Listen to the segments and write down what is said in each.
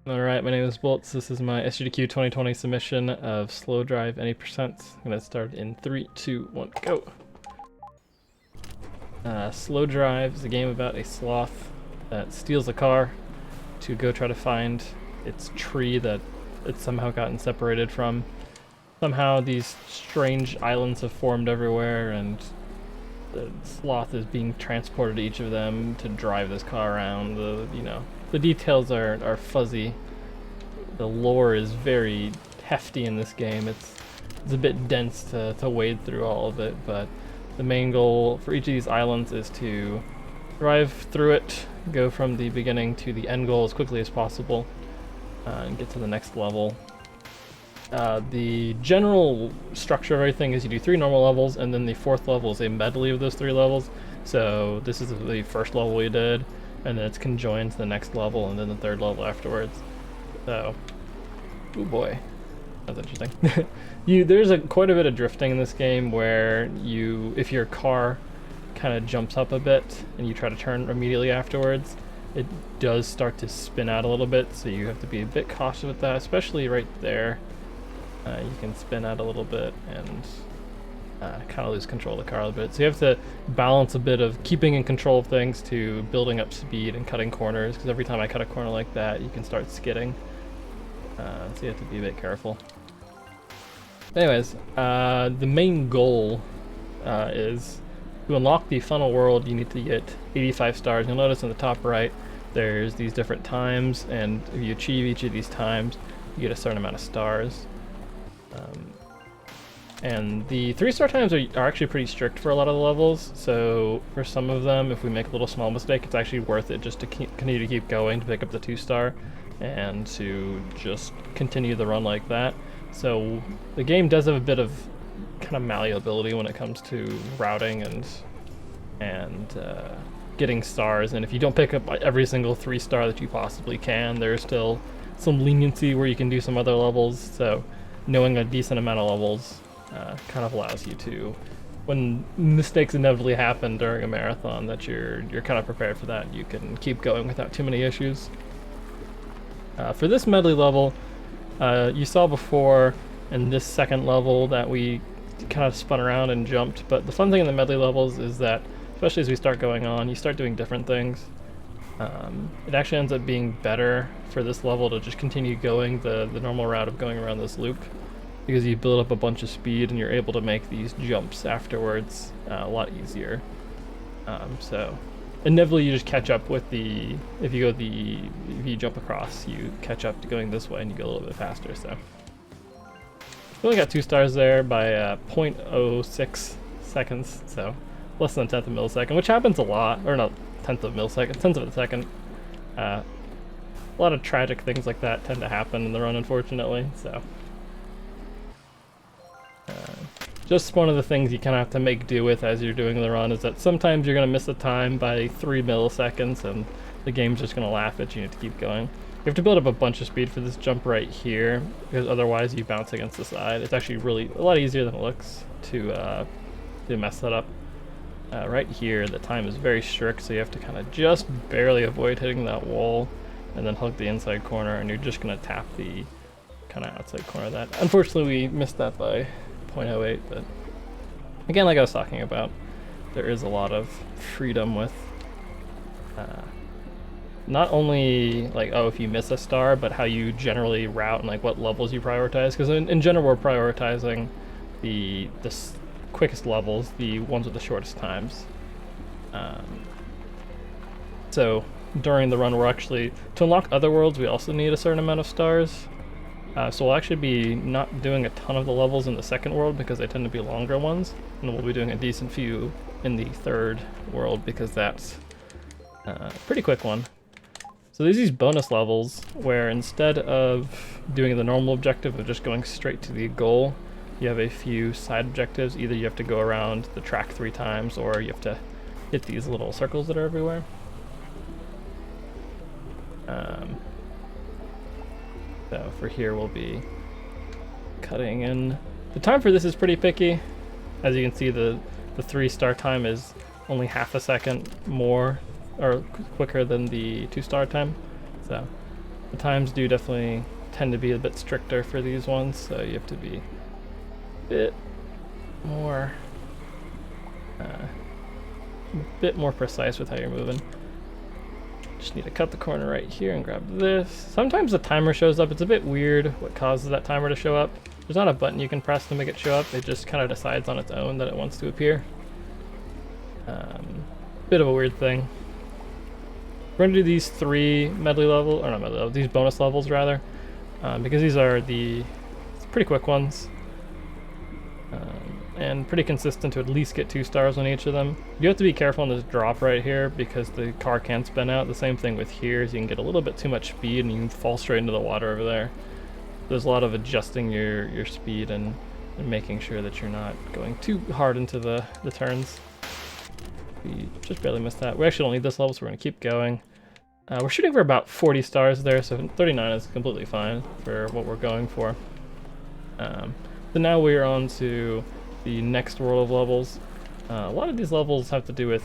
Alright, my name is Bullets. This is my SGDQ 2020 submission of Slowdrive Any SGDQ. I'm gonna start in 3, 2, 1, go! Slowdrive is a game about a sloth that steals a car to go try to find its tree that it's somehow gotten separated from. Somehow these strange islands have formed everywhere, and the sloth is being transported to each of them to drive this car around. The details are fuzzy. The lore is very hefty in this game. It's a bit dense to wade through all of it, but the main goal for each of these islands is to drive through it, go from the beginning to the end goal as quickly as possible, and get to the next level. The general structure of everything is you do 3 normal levels, and then the 4th level is a medley of those 3 levels. So this is the first level we did, and then it's conjoined to the next level, and then the 3rd level afterwards. So, oh boy, that's interesting. There's quite a bit of drifting in this game where if your car kind of jumps up a bit and you try to turn immediately afterwards, it does start to spin out a little bit, so you have to be a bit cautious with that, especially right there. You can spin out a little bit and kind of lose control of the car a little bit. So you have to balance a bit of keeping in control of things to building up speed and cutting corners, because every time I cut a corner like that, you can start skidding. So you have to be a bit careful. Anyways, the main goal is to unlock the funnel world. You need to get 85 stars. You'll notice in the top right, there's these different times, and if you achieve each of these times, you get a certain amount of stars. And the 3-star times are actually pretty strict for a lot of the levels, so for some of them, if we make a little small mistake, it's actually worth it just to continue to keep going to pick up the 2-star and to just continue the run like that. So the game does have a bit of kind of malleability when it comes to routing and getting stars, and if you don't pick up every single 3-star that you possibly can, there's still some leniency where you can do some other levels. So knowing a decent amount of levels kind of allows you to, when mistakes inevitably happen during a marathon, that you're kind of prepared for that. You can keep going without too many issues. For this medley level, you saw before in this second level that we kind of spun around and jumped, but the fun thing in the medley levels is that, especially as we start going on, you start doing different things. It actually ends up being better for this level to just continue going the normal route of going around this loop, because you build up a bunch of speed and you're able to make these jumps afterwards a lot easier. So inevitably you just catch up with if you jump across, you catch up to going this way and you go a little bit faster. So we only got 2 stars there by 0.06 seconds, so less than a tenth of a millisecond, which happens a lot, or not tenth of a millisecond, tenth of a second. A lot of tragic things like that tend to happen in the run, unfortunately. So just one of the things you kind of have to make do with as you're doing the run is that sometimes you're going to miss a time by 3 milliseconds and the game's just going to laugh at you and you have to keep going. You have to build up a bunch of speed for this jump right here, because otherwise you bounce against the side. It's actually really a lot easier than it looks to mess that up. Right here, the time is very strict, so you have to kind of just barely avoid hitting that wall and then hug the inside corner, and you're just going to tap the kind of outside corner of that. Unfortunately, we missed that by 0.08, but again, like I was talking about, there is a lot of freedom with not only like, oh, if you miss a star, but how you generally route and like what levels you prioritize, because in general we're prioritizing the quickest levels, the ones with the shortest times. So during the run, we're actually, to unlock other worlds, we also need a certain amount of stars. So we'll actually be not doing a ton of the levels in the second world because they tend to be longer ones, and we'll be doing a decent few in the 3rd world because that's a pretty quick one. So there's these bonus levels where instead of doing the normal objective of just going straight to the goal, you have a few side objectives. Either you have to go around the track 3 times, or you have to hit these little circles that are everywhere. So for here we'll be cutting in. The time for this is pretty picky. As you can see, the 3-star time is only half a second more or quicker than the 2-star time. So The times do definitely tend to be a bit stricter for these ones, so you have to be a bit more precise with how you're moving. Just need to cut the corner right here and grab this. Sometimes the timer shows up. It's a bit weird what causes that timer to show up. There's not a button you can press to make it show up. It just kind of decides on its own that it wants to appear. Bit of a weird thing. We're gonna do these 3 medley levels, or not medley levels, these bonus levels rather, because these are the pretty quick ones. And pretty consistent to at least get 2 stars on each of them. You have to be careful on this drop right here because the car can spin out. The same thing with here is you can get a little bit too much speed and you can fall straight into the water over there. There's a lot of adjusting your speed and making sure that you're not going too hard into the turns. We just barely missed that. We actually don't need this level, so we're gonna keep going. We're shooting for about 40 stars there, so 39 is completely fine for what we're going for. So now we're on to the next world of levels. A lot of these levels have to do with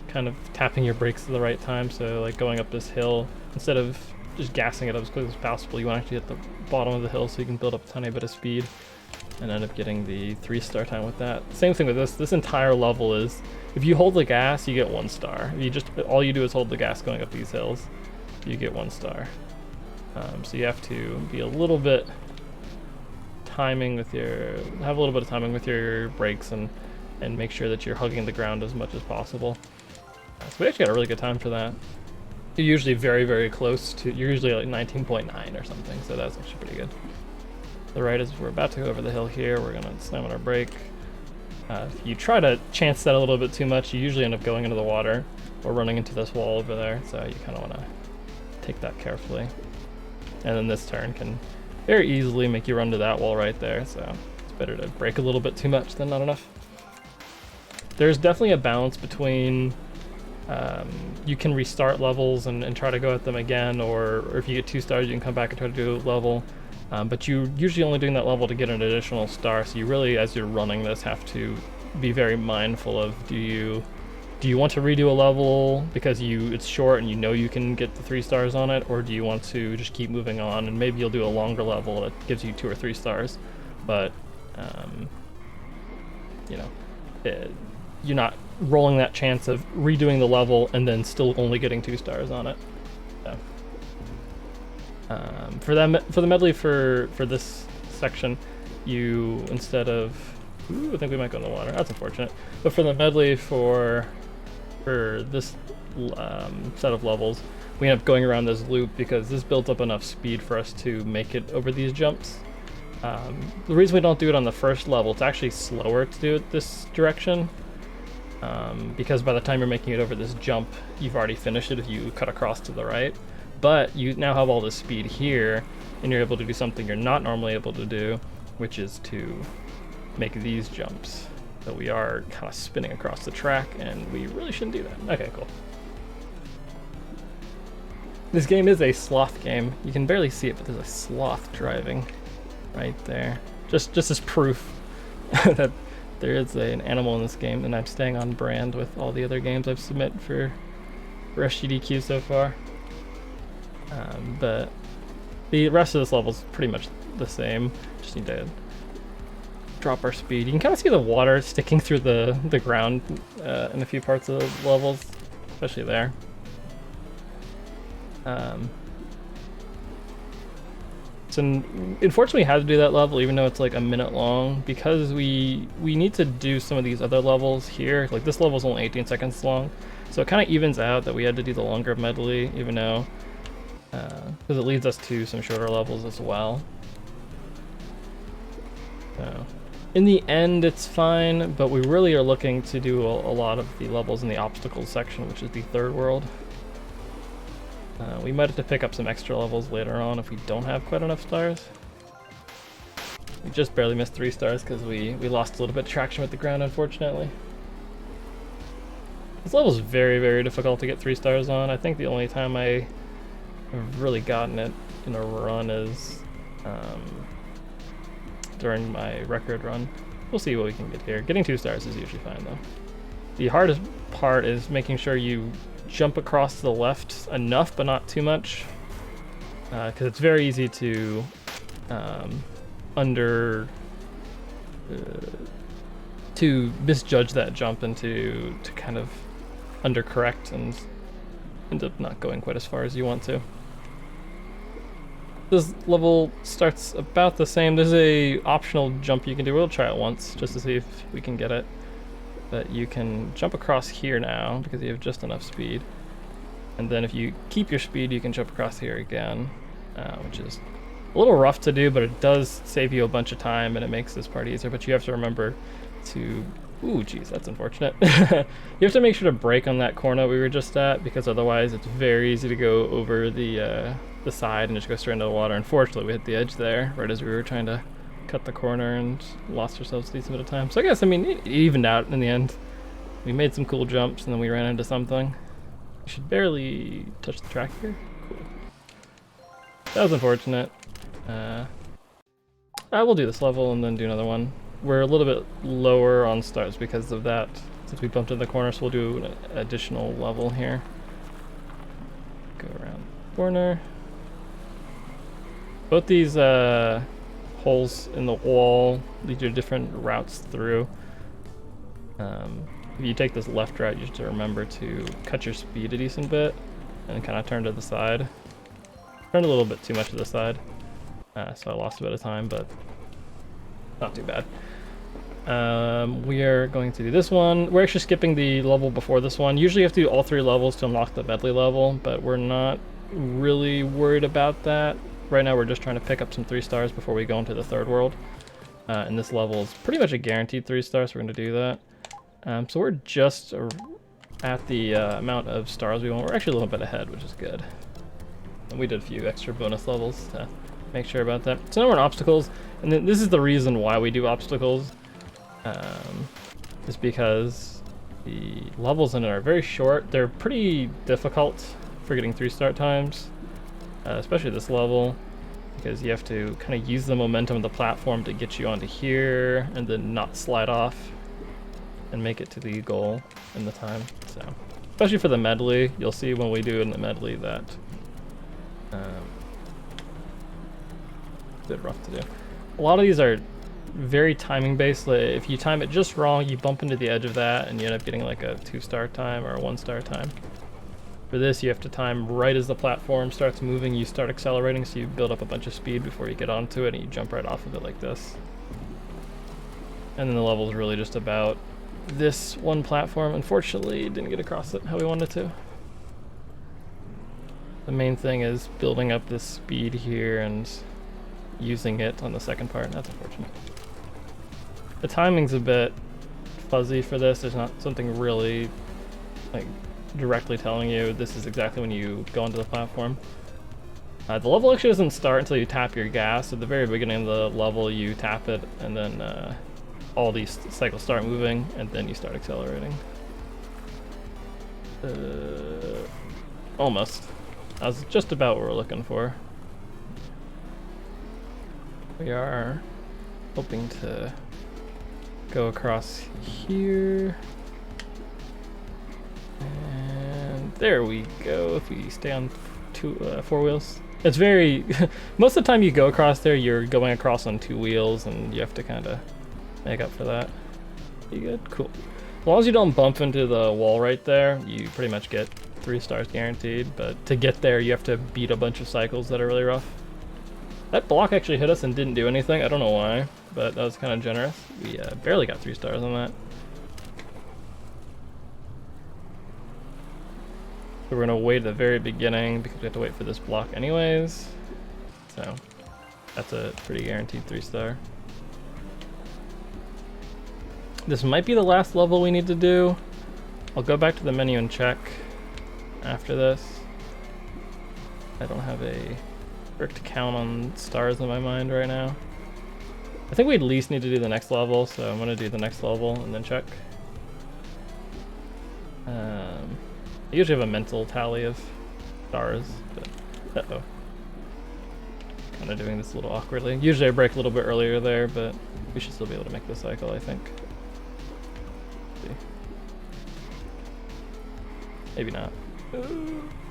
kind of tapping your brakes at the right time, so like going up this hill, instead of just gassing it up as quick as possible, you want to actually hit the bottom of the hill so you can build up a tiny bit of speed and end up getting the 3-star time with that. Same thing with this entire level is, if you hold the gas, you get 1 star. If you just, all you do is hold the gas going up these hills, you get 1 star. So you have to be a little bit have a little bit of timing with your brakes and make sure that you're hugging the ground as much as possible. So we actually got a really good time for that. You're usually very, very close to, you're usually like 19.9 or something, so that's actually pretty good. The right is we're about to go over the hill here, we're gonna slam on our brake. If you try to chance that a little bit too much, you usually end up going into the water or running into this wall over there, so you kind of want to take that carefully. And then this turn can very easily make you run to that wall right there, so it's better to brake a little bit too much than not enough. There's definitely a balance between you can restart levels and try to go at them again, or if you get 2 stars you can come back and try to do a level, but you're usually only doing that level to get an additional star, so you really, as you're running this, have to be very mindful of do you want to redo a level because it's short and you know you can get the 3 stars on it, or do you want to just keep moving on and maybe you'll do a longer level that gives you 2 or 3 stars, but you know, you're not rolling that chance of redoing the level and then still only getting 2 stars on it. So, for the medley for this section, you, instead of, I think we might go in the water, that's unfortunate, but for the medley for this set of levels, we end up going around this loop because this builds up enough speed for us to make it over these jumps. The reason we don't do it on the first level, it's actually slower to do it this direction, because by the time you're making it over this jump, you've already finished it if you cut across to the right. But you now have all this speed here, and you're able to do something you're not normally able to do, which is to make these jumps. So we are kind of spinning across the track, and we really shouldn't do that. Okay, cool. This game is a sloth game. You can barely see it, but there's a sloth driving right there. Just as proof that there is an animal in this game, and I'm staying on brand with all the other games I've submitted for SGDQ so far. But the rest of this level is pretty much the same. Just need to drop our speed. You can kind of see the water sticking through the ground in a few parts of the levels, especially there. So unfortunately we had to do that level even though it's like a minute long, because we need to do some of these other levels here. Like this level is only 18 seconds long, so it kind of evens out that we had to do the longer medley, even though because it leads us to some shorter levels as well. So in the end it's fine, but we really are looking to do a lot of the levels in the obstacles section, which is the third world. We might have to pick up some extra levels later on if we don't have quite enough stars. We just barely missed 3 stars because we lost a little bit of traction with the ground, unfortunately. This level is very, very difficult to get 3 stars on. I think the only time I have really gotten it in a run is during my record run. We'll see what we can get here. Getting 2 stars is usually fine though. The hardest part is making sure you jump across to the left enough but not too much, because it's very easy to to misjudge that jump and to kind of undercorrect and end up not going quite as far as you want to. This level starts about the same. There's a optional jump you can do. We'll try it once just to see if we can get it. But you can jump across here now because you have just enough speed. And then if you keep your speed, you can jump across here again, which is a little rough to do, but it does save you a bunch of time and it makes this part easier. But you have to remember to, ooh, geez, that's unfortunate. You have to make sure to brake on that corner we were just at, because otherwise it's very easy to go over the side and just go straight into the water. Unfortunately, we hit the edge there right as we were trying to cut the corner and lost ourselves a decent bit of time. So I guess, I mean, it evened out in the end. We made some cool jumps and then we ran into something. We should barely touch the track here. Cool. That was unfortunate. I will do this level and then do another one. We're a little bit lower on stars because of that, since we bumped into the corner, so we'll do an additional level here. Go around the corner. Both these holes in the wall lead you to different routes through. If you take this left route, you have to remember to cut your speed a decent bit and kind of turn to the side. Turned a little bit too much to the side, so I lost a bit of time, but not too bad. We are going to do this one. We're actually skipping the level before this one. Usually you have to do all 3 levels to unlock the medley level, but we're not really worried about that. Right now we're just trying to pick up some 3 stars before we go into the 3rd world. And this level is pretty much a guaranteed 3 stars, so we're going to do that. So we're just at the amount of stars we want. We're actually a little bit ahead, which is good. And we did a few extra bonus levels to make sure about that. So now we're in obstacles, and then this is the reason why we do obstacles. Is because the levels in it are very short. They're pretty difficult for getting 3 start times, especially this level, because you have to kind of use the momentum of the platform to get you onto here and then not slide off and make it to the goal in the time. So, especially for the medley, you'll see when we do it in the medley that it's a bit rough to do. A lot of these are very timing based. Like if you time it just wrong, you bump into the edge of that and you end up getting like a 2-star time or a 1-star time. For this, you have to time right as the platform starts moving, you start accelerating, so you build up a bunch of speed before you get onto it and you jump right off of it like this. And then the level is really just about this one platform. Unfortunately, didn't get across it how we wanted to. The main thing is building up this speed here and using it on the second part, and that's unfortunate. The timing's a bit fuzzy for this. There's not something really like directly telling you this is exactly when you go onto the platform. The level actually doesn't start until you tap your gas. At the very beginning of the level, you tap it, and then all these cycles start moving, and then you start accelerating. Almost. That was just about what we're looking for. We are hoping to go across here. And there we go, if we stay on 4 wheels. It's very, most of the time you go across there, you're going across on 2 wheels, and you have to kind of make up for that. You good? Cool. As long as you don't bump into the wall right there, you pretty much get 3 stars guaranteed, but to get there, you have to beat a bunch of cycles that are really rough. That block actually hit us and didn't do anything. I don't know why, but that was kind of generous. We barely got 3 stars on that. So we're gonna wait at the very beginning because we have to wait for this block anyways. So that's a pretty guaranteed 3-star. This might be the last level we need to do. I'll go back to the menu and check after this. I don't have a strict count on stars in my mind right now. I think we at least need to do the next level, so I'm gonna do the next level and then check. I usually have a mental tally of stars, but uh-oh. Kind of doing this a little awkwardly. Usually I break a little bit earlier there, but we should still be able to make this cycle, I think. Maybe not.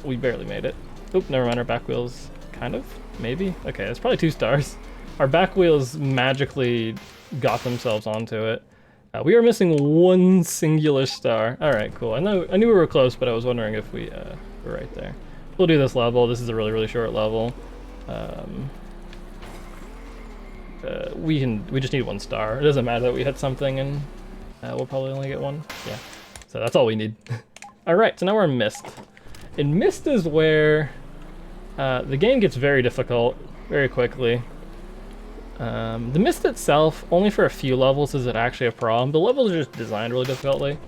We barely made it. Oop, never mind, our back wheels Kind of? Maybe? Okay, it's probably 2 stars. Our back wheels magically got themselves onto it. We are missing 1 singular star. Alright, cool. I knew we were close, but I was wondering if we were right there. We'll do this level. This is a really, really short level. We just need 1 star. It doesn't matter that we hit something, and we'll probably only get 1. Yeah, so that's all we need. Alright, so now we're in Mist. And Mist is where the game gets very difficult very quickly. The Mist itself, only for a few levels is it actually a problem. The levels are just designed really difficultly.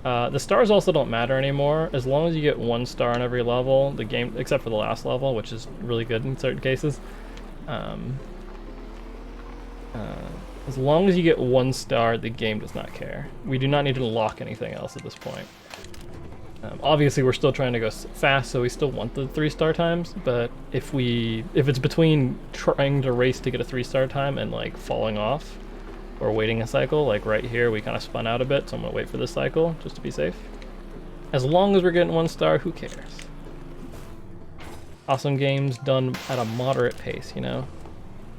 The stars also don't matter anymore. As long as you get 1 star on every level, the game, except for the last level, which is really good in certain cases. As long as you get 1 star, the game does not care. We do not need to unlock anything else at this point. Obviously, we're still trying to go fast, so we still want the 3-star times, but if it's between trying to race to get a 3-star time and like falling off or waiting a cycle, like right here we kind of spun out a bit, so I'm gonna wait for this cycle just to be safe. As long as we're getting 1 star, who cares? Awesome games done at a moderate pace, you know?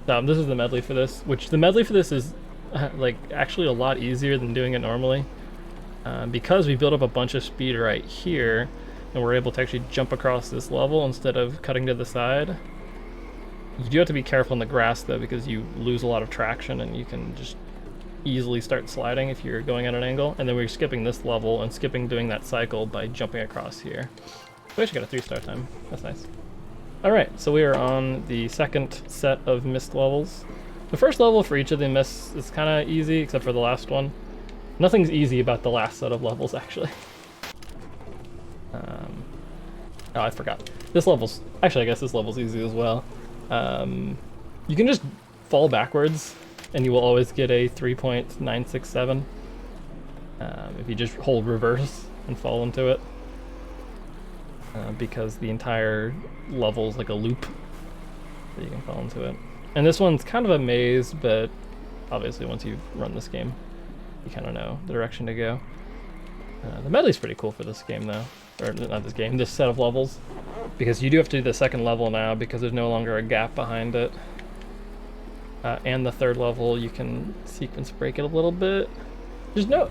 This is the medley for this, which the medley for this is like actually a lot easier than doing it normally. Because we built up a bunch of speed right here, and we're able to actually jump across this level instead of cutting to the side. You do have to be careful in the grass though, because you lose a lot of traction and you can just easily start sliding if you're going at an angle. And then we're skipping this level and skipping doing that cycle by jumping across here. We actually got a 3-star time. That's nice. Alright, so we are on the second set of Mist levels. The first level for each of the Mists is kind of easy, except for the last one. Nothing's easy about the last set of levels, actually. Oh, I forgot. This level's... Actually, I guess this level's easy as well. You can just fall backwards, and you will always get a 3.967. If you just hold reverse and fall into it. Because the entire level's like a loop, so you can fall into it. And this one's kind of a maze, but obviously once you've run this game, you kind of know the direction to go. The medley's pretty cool for this game though, or not this game, this set of levels, because you do have to do the second level now because there's no longer a gap behind it. And the third level, you can sequence break it a little bit. There's no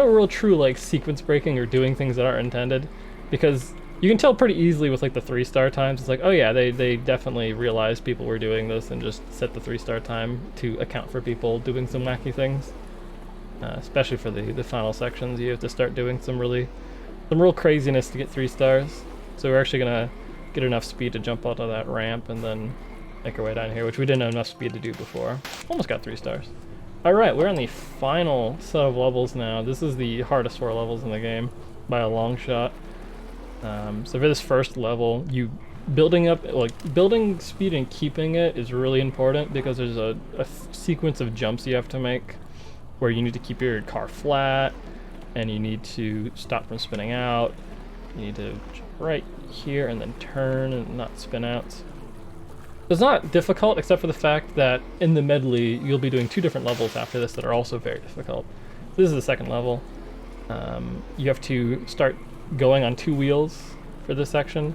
real true like sequence breaking or doing things that aren't intended, because you can tell pretty easily with like the 3-star times. It's like, oh yeah, they definitely realized people were doing this and just set the 3-star time to account for people doing some wacky things. Especially for the final sections, you have to start doing some real craziness to get 3 stars. So we're actually gonna get enough speed to jump out of that ramp and then make our way down here, which we didn't have enough speed to do before. Almost got 3 stars. Alright, we're on the final set of levels now. This is the hardest 4 levels in the game by a long shot. So for this first level, building speed and keeping it is really important, because there's a sequence of jumps you have to make where you need to keep your car flat, and you need to stop from spinning out. You need to jump right here and then turn and not spin out. It's not difficult, except for the fact that in the medley you'll be doing 2 different levels after this that are also very difficult. So this is the second level. You have to start going on 2 wheels for this section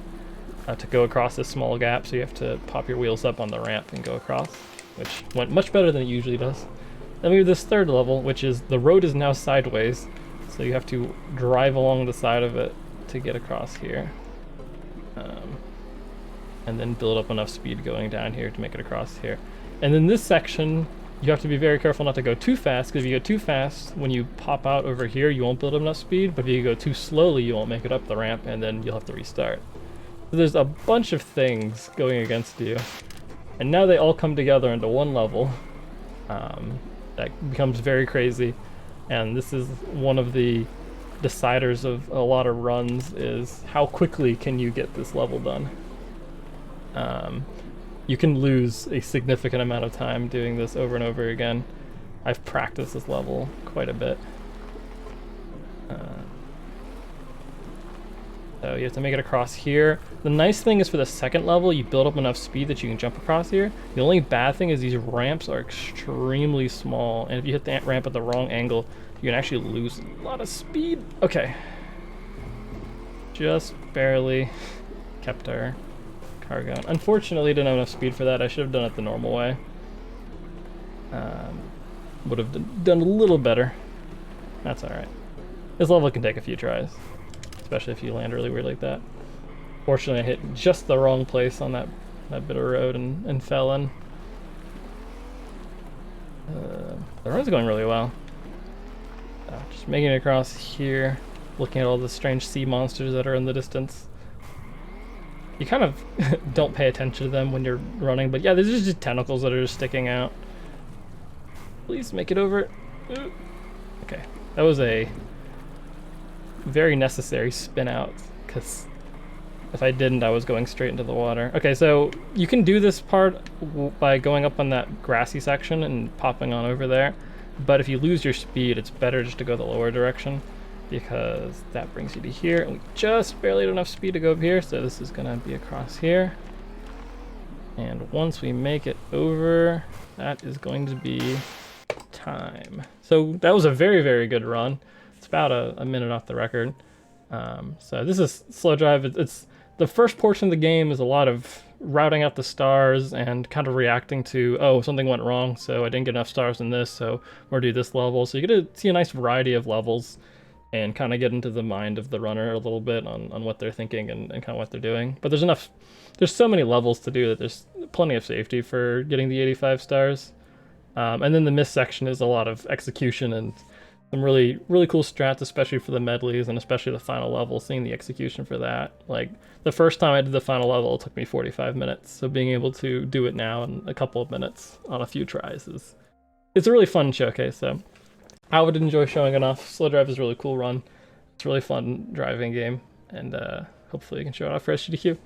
to go across this small gap, so you have to pop your wheels up on the ramp and go across, which went much better than it usually does. Then we have this third level, which is the road is now sideways, so you have to drive along the side of it to get across here. And then build up enough speed going down here to make it across here. And then this section, you have to be very careful not to go too fast, because if you go too fast, when you pop out over here, you won't build up enough speed, but if you go too slowly, you won't make it up the ramp, and then you'll have to restart. So there's a bunch of things going against you, and now they all come together into one level. That becomes very crazy, and this is one of the deciders of a lot of runs, is how quickly can you get this level done. You can lose a significant amount of time doing this over and over again. I've practiced this level quite a bit. So you have to make it across here. The nice thing is for the second level, you build up enough speed that you can jump across here. The only bad thing is these ramps are extremely small, and if you hit the ramp at the wrong angle, you can actually lose a lot of speed. Okay. Just barely kept our car going. Unfortunately, didn't have enough speed for that. I should have done it the normal way. Would have done a little better. That's alright. This level can take a few tries, especially if you land really weird like that. Fortunately, I hit just the wrong place on that bit of road and fell in. The run's going really well. Just making it across here, looking at all the strange sea monsters that are in the distance. You kind of don't pay attention to them when you're running, but yeah, there's just tentacles that are just sticking out. Please make it over. Ooh. Okay, that was a very necessary spin out, because if I didn't, I was going straight into the water. Okay, so you can do this part by going up on that grassy section and popping on over there, but if you lose your speed, it's better just to go the lower direction, because that brings you to here, and we just barely had enough speed to go up here, so this is gonna be across here. And once we make it over, that is going to be time. So that was a very, very good run. It's about a minute off the record. So this is Slowdrive. It's the first portion of the game is a lot of routing out the stars and kind of reacting to, oh, something went wrong, so I didn't get enough stars in this, so we're gonna do this level. So you get to see a nice variety of levels and kind of get into the mind of the runner a little bit on what they're thinking and kind of what they're doing. But there's so many levels to do that there's plenty of safety for getting the 85 stars. And then the miss section is a lot of execution and some really, really cool strats, especially for the medleys and especially the final level, seeing the execution for that. Like, the first time I did the final level, it took me 45 minutes. So being able to do it now in a couple of minutes on a few tries it's a really fun showcase. So I would enjoy showing it off. Slowdrive is a really cool run. It's a really fun driving game, and hopefully you can show it off for SGDQ.